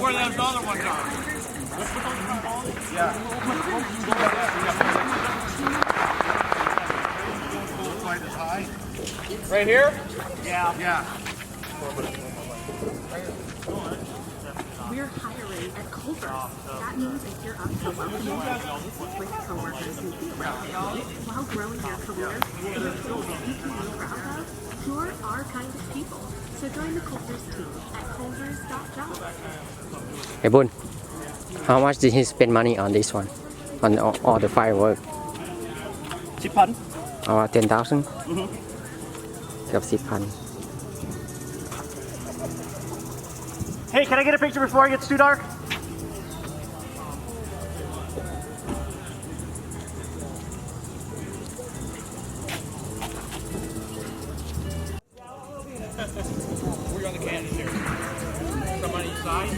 Where those other ones are. Yeah. Right here? Yeah. Yeah. We're hiring at Culver's. That means if you're up to welcoming with coworkers who feel welcome while growing your career, and people you can be proud of, you're our kind of people. So join the Culver's team at culvers.job. Hey Bun, how much did he spend money on this one? On all the firework? 10,000 10,000?เกือบ10,000 Hey, can I get a picture before it gets too dark? We're on the canister. Somebody inside?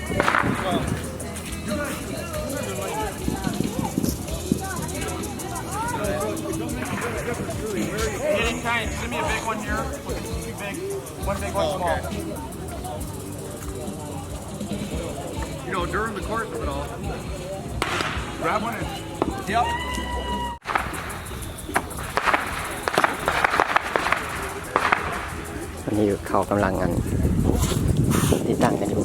Anytime, send me a big one here. One big, one small. You know, during the course of it all, grab one and, yep. วันนี้เขากำลังกันติดตั้งกันอยู่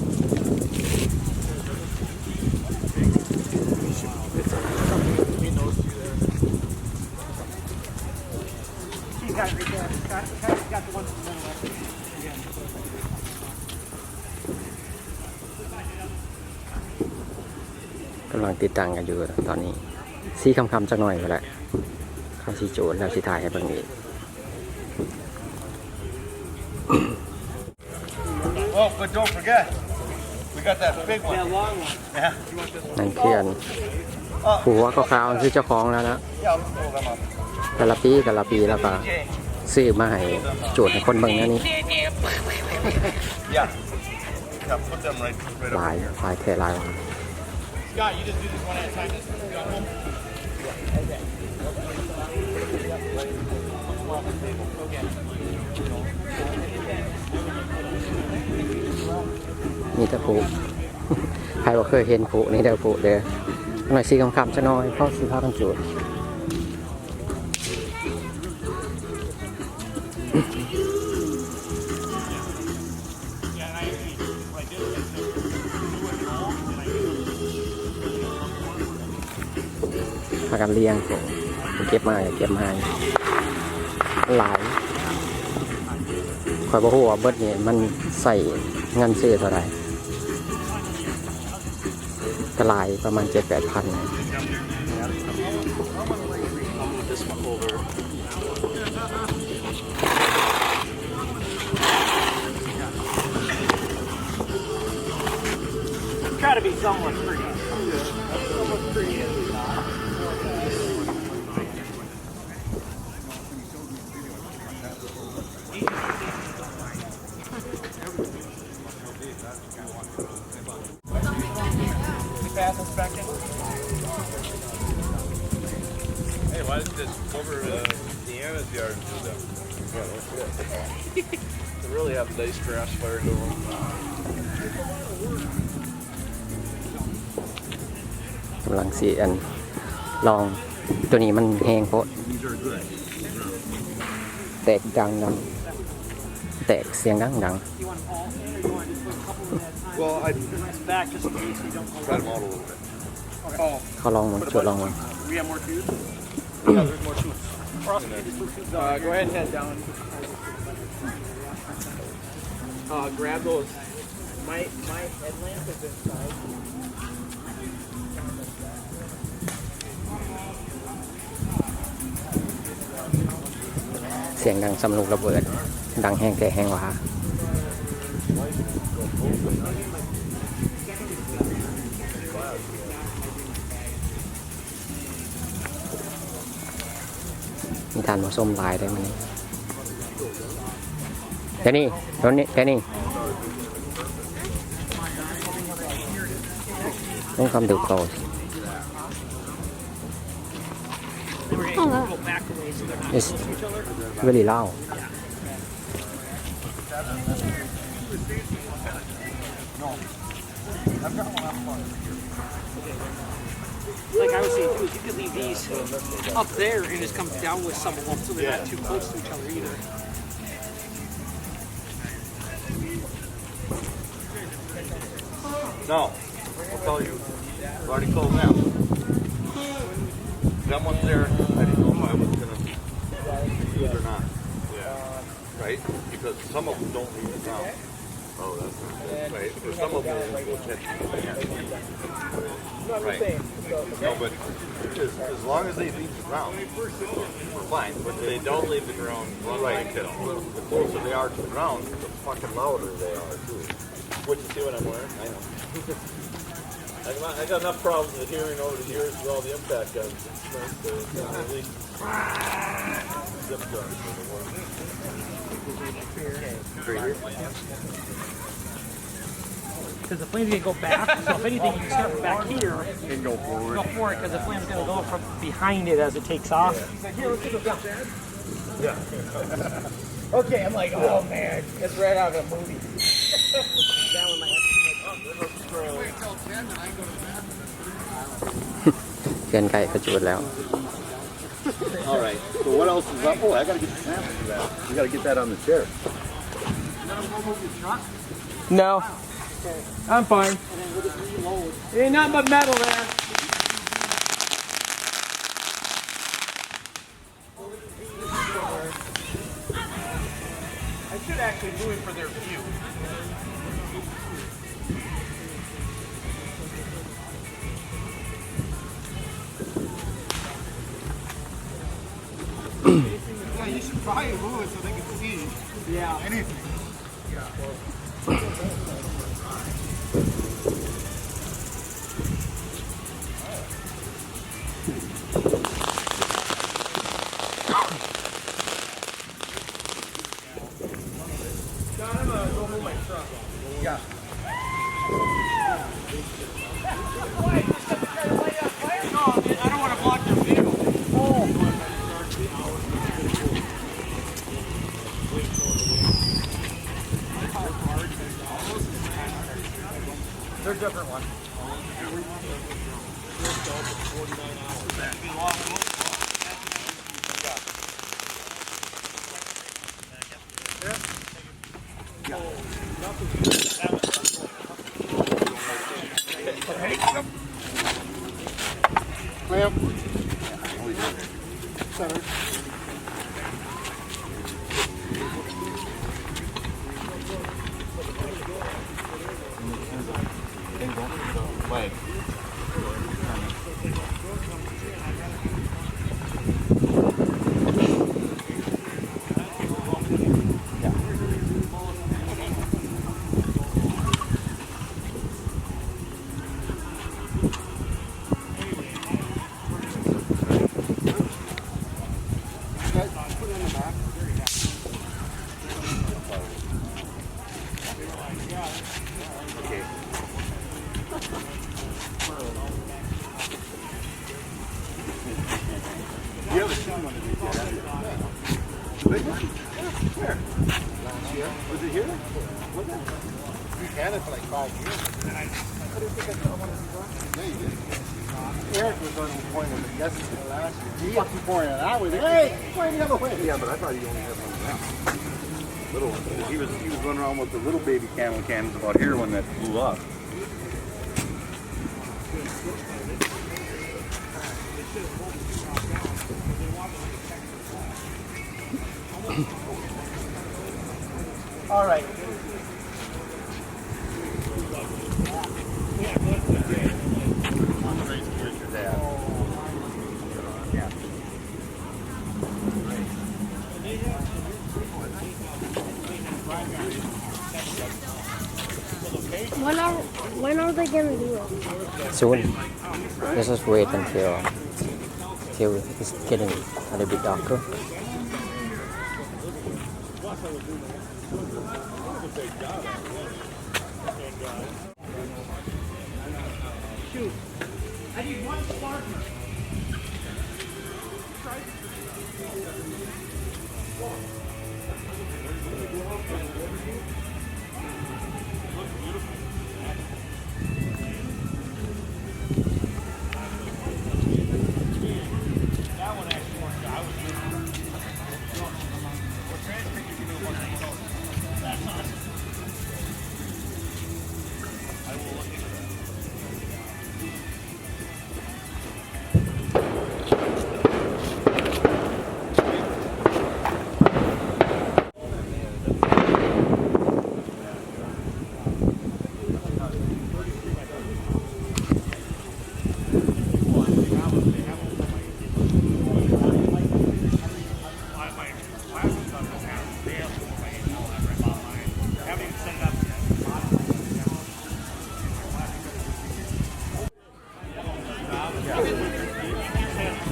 He's got it right there. Got the one from the middle. กำลังติดตั้งกันอยู่ตอนนี้สีคำจักหน่อยก็แหละเข้าสีโจทย์แล้วสีถ่ายให้เบิ่งอีก Oh, but don't forget, we got that big one. That long one. Yeah. นั่นเพื่อนผัวก็คราวคือเจ้าของแล้วนะ Yeah, let's pull them up. แต่ละปีแล้วก็ซื้อมาให้โจทย์ให้คนเบิ่งนะนี่ Yeah. Yeah, put them right ห up. ลายแท่หลายว่ะ Scott, you just do this one at a time. Got one? นี่แต่ผูใครบ่เคยเห็นผูนี่เด้อผูเด้อหน่อยสีคำจะน้อยเข้าสีผ้ากันโจทย์พากันเลี้ยงผมเก็บมาหลายคอยบอกว่าเบิดเนี่ยมันใส่เงินซื้อเท่าไหร่ก็หลายประมาณ 7-8 พันTry to be somewhat free. Somewhat free. Fast inspection. Hey, why didn't this over Deanna's yard and do that? To really have a nice grass fire going. กำลังสีอันลองตัวนี้มันแห้งโพดแตกดังแตกเสียงดัง You want them all in, or you want to just put a couple at a time? Well, I Back just in case you don't go cut them out a little bit. Oh, เขาลองมันจุดลองมัน We have more tubes? yeah, there's more tubes. Cross me, just put tubes Go ahead and head down. Grab those. My headlamp is inside. เสียงดังสำลุกระเบิดดังแห้งแต่แห้งหวามีทานมาส้มลายได้ไหมแค่นี้รถนี้แค่นี้ต้องคำดู close Go back away so they're not it's close to each other. really loud Like I was saying, too, is you could leave these up there and just come down with some of them so they're not too close to each other either. No, I'll tell you. I've already told them. That one's there. I didn't know if I was gonna use it or not. Yeah. Right? Because some of them don't leave the ground. Oh, that's not good. Right? Or some of them will catch you. Right. No, but as long as they leave the ground, we're fine. But they don't leave the ground. Right. The closer they are to the ground, the fucking louder they are too. What you see what I'm wearing? I know. I got enough problems with hearing over the years with all the impact guns. It's nice to at least zip guns for the world. Because the flame's going to go back, so if anything, you can start back here And go forward. go forward because the flame's going to go from behind it as it takes off. Here, let's get down. Yeah. Okay, I'm like, oh man, it's right out of a movie. That one might have Wait till 10 and I go to bed. เพื่อนไก่ก็จูดแล้ว All right. So what else is up? Oh, I gotta get the sample for that. You gotta get that on the chair. No. I'm fine. Ain't nothing but metal there. I should actually do it for their view. Yeah, you should probably move it so they can see anything. I don't want to block their view. They're different ones. You haven't seen one of these yet, have you? Big one? Where? Last year. Was it here? Was it? We had it for like 5 years. I didn't think I saw one of these ones. Yeah, you did. Eric was on the point of it yesterday last year. He fucking pointed it out with it. Hey, point the other way. Yeah, but I thought he only had one now. Little one. He was running around with the little baby camel cannons about here when that blew up. All right. When are they gonna do it? Soon. Let's just wait until it's getting a little bit darker. Shoot. I need one spark.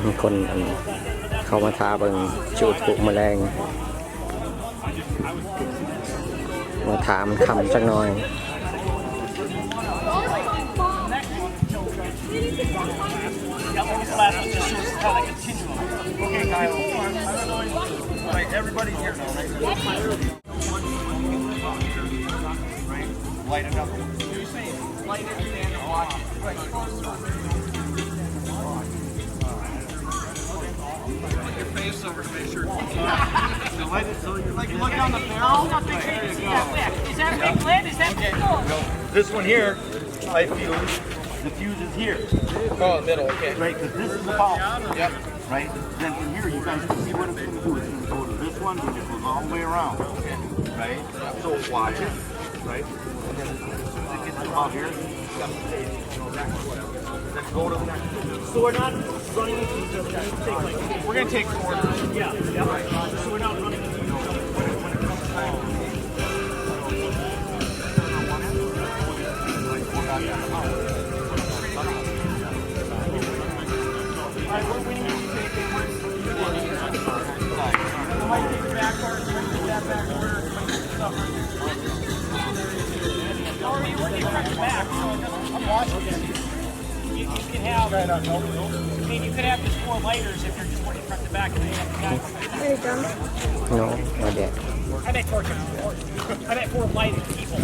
มีคนเข้ามาทาเบิงจูดปลุกแมลงมาถามคำจักหน่อย Right, everybody here now, right? Light it up. You're saying light it and watch it. Right. Put your face over to make sure it's So light it so you're Like look down the barrel. Make sure you see that wick. Is that big lid? Is that big gold? this one here, I fuse. The fuse is here. Oh, middle. Okay. Right, because this is the bulb. Yep. Right? Then from here, you guys can see what it's going to do. It's going to go to this one, and it goes all the way around. Right? So wire. Right? And then as soon as it gets about here, then go to the next one. So we're not running into each other. We're going to take quarters. Yeah. So we're not running into each other. You can have, I mean, you could have just 4 lighters if you're just working front to back. And then you have to Are you done? no not yet I meant torches. I meant 4 lighted people.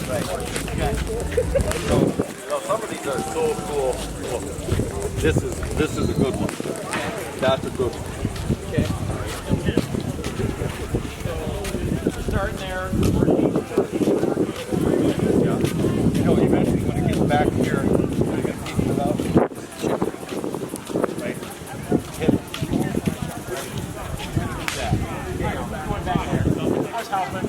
So some of these are so cool. Look, this is a good one. That's a good one. Okay. Starting there. You know, eventually when it gets back here, you're going to keep it out. Right? Hit it. Going back there. I was helping.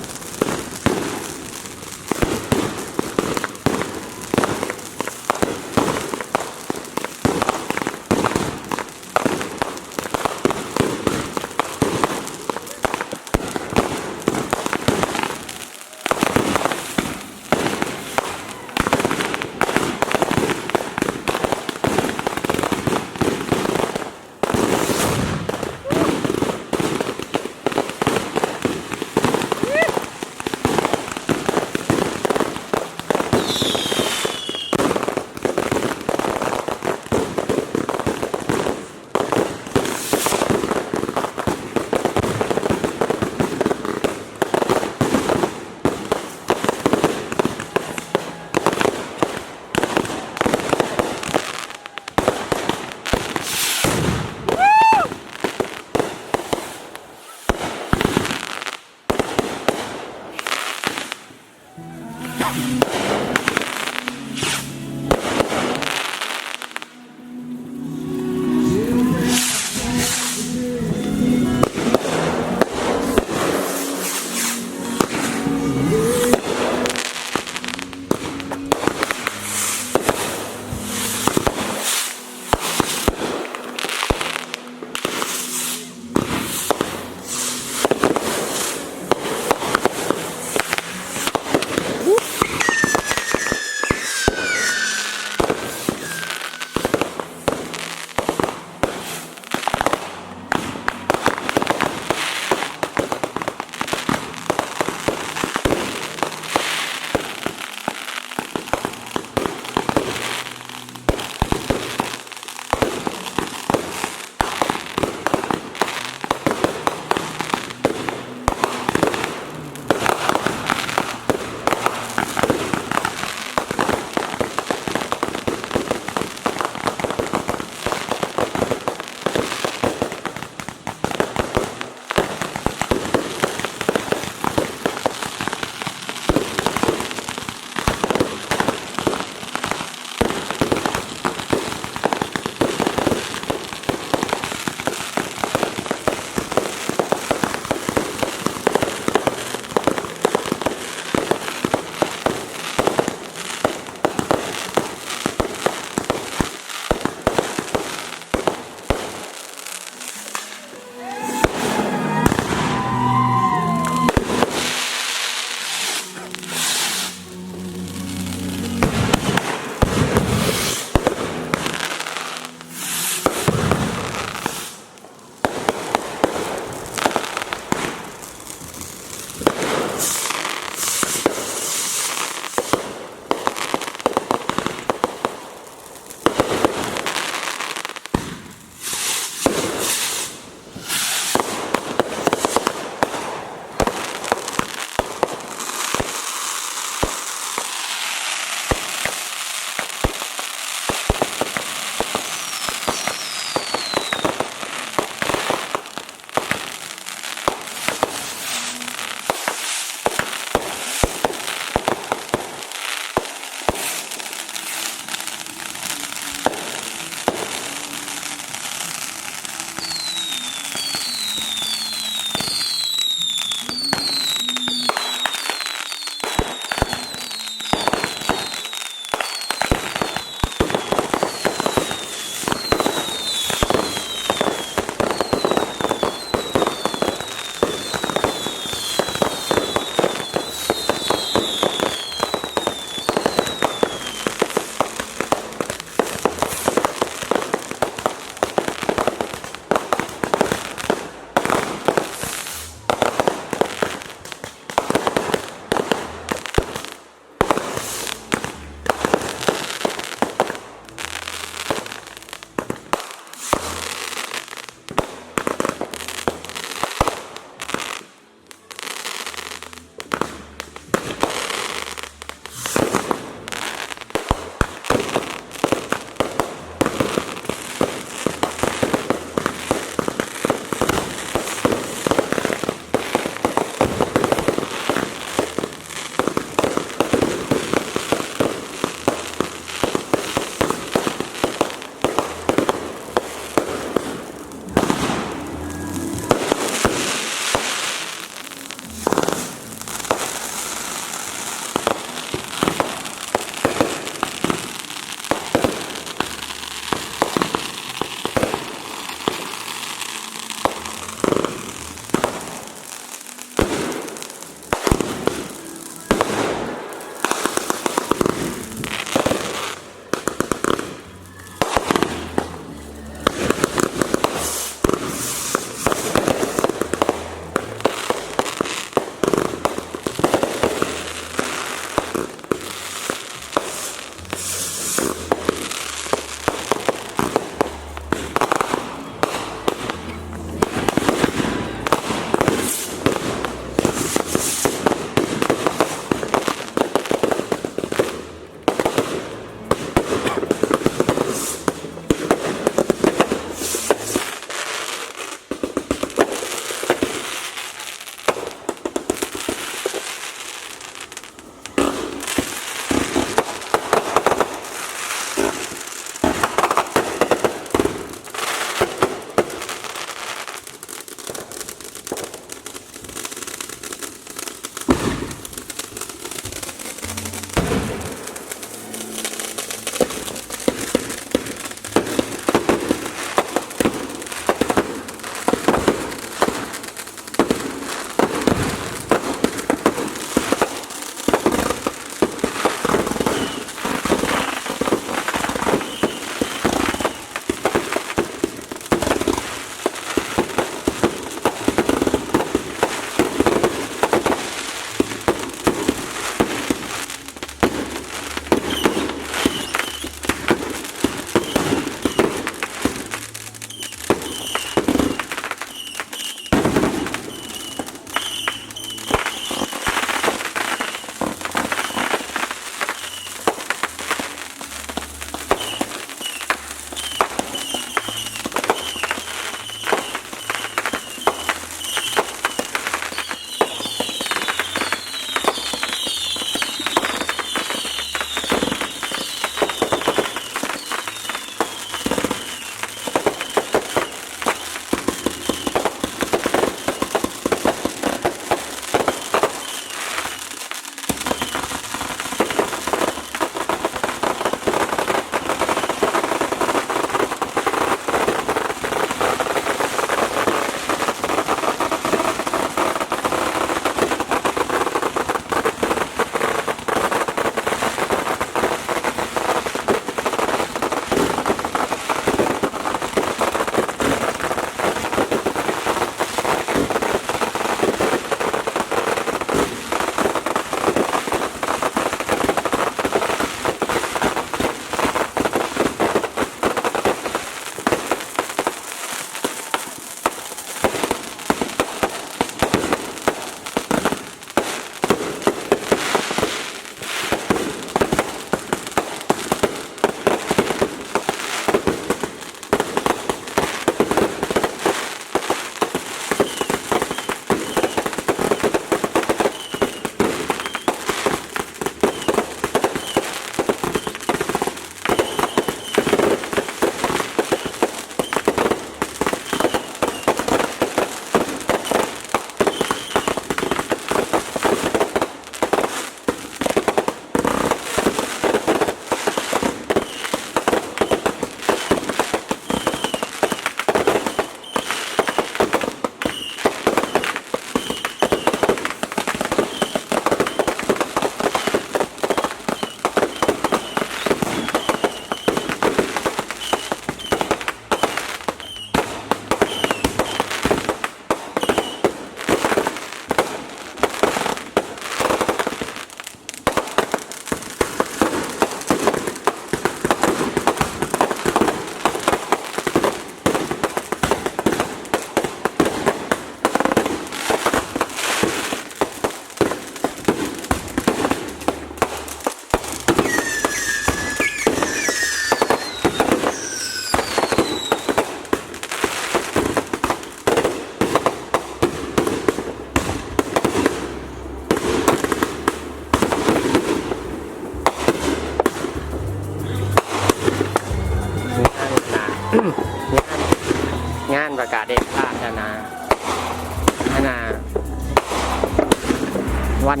วัน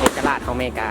เอกราชของอเมริกา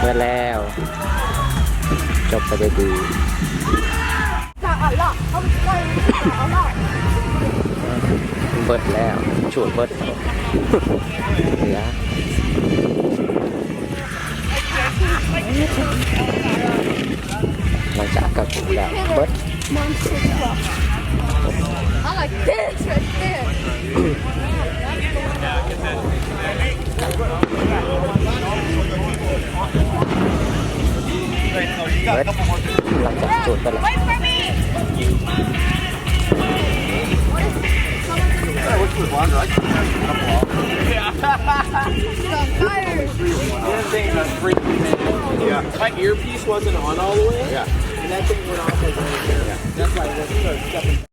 เบิดแล้ว จบไปได้ดีเบิดแล้วชูดเบิดเหลือหลังจากกับแล้วเบิด I like this right there. เบิดหลังจากจูดไปแล้ว My earpiece wasn't on all the way. Yeah. And that thing went off like right here. That's why I wasn't stepping.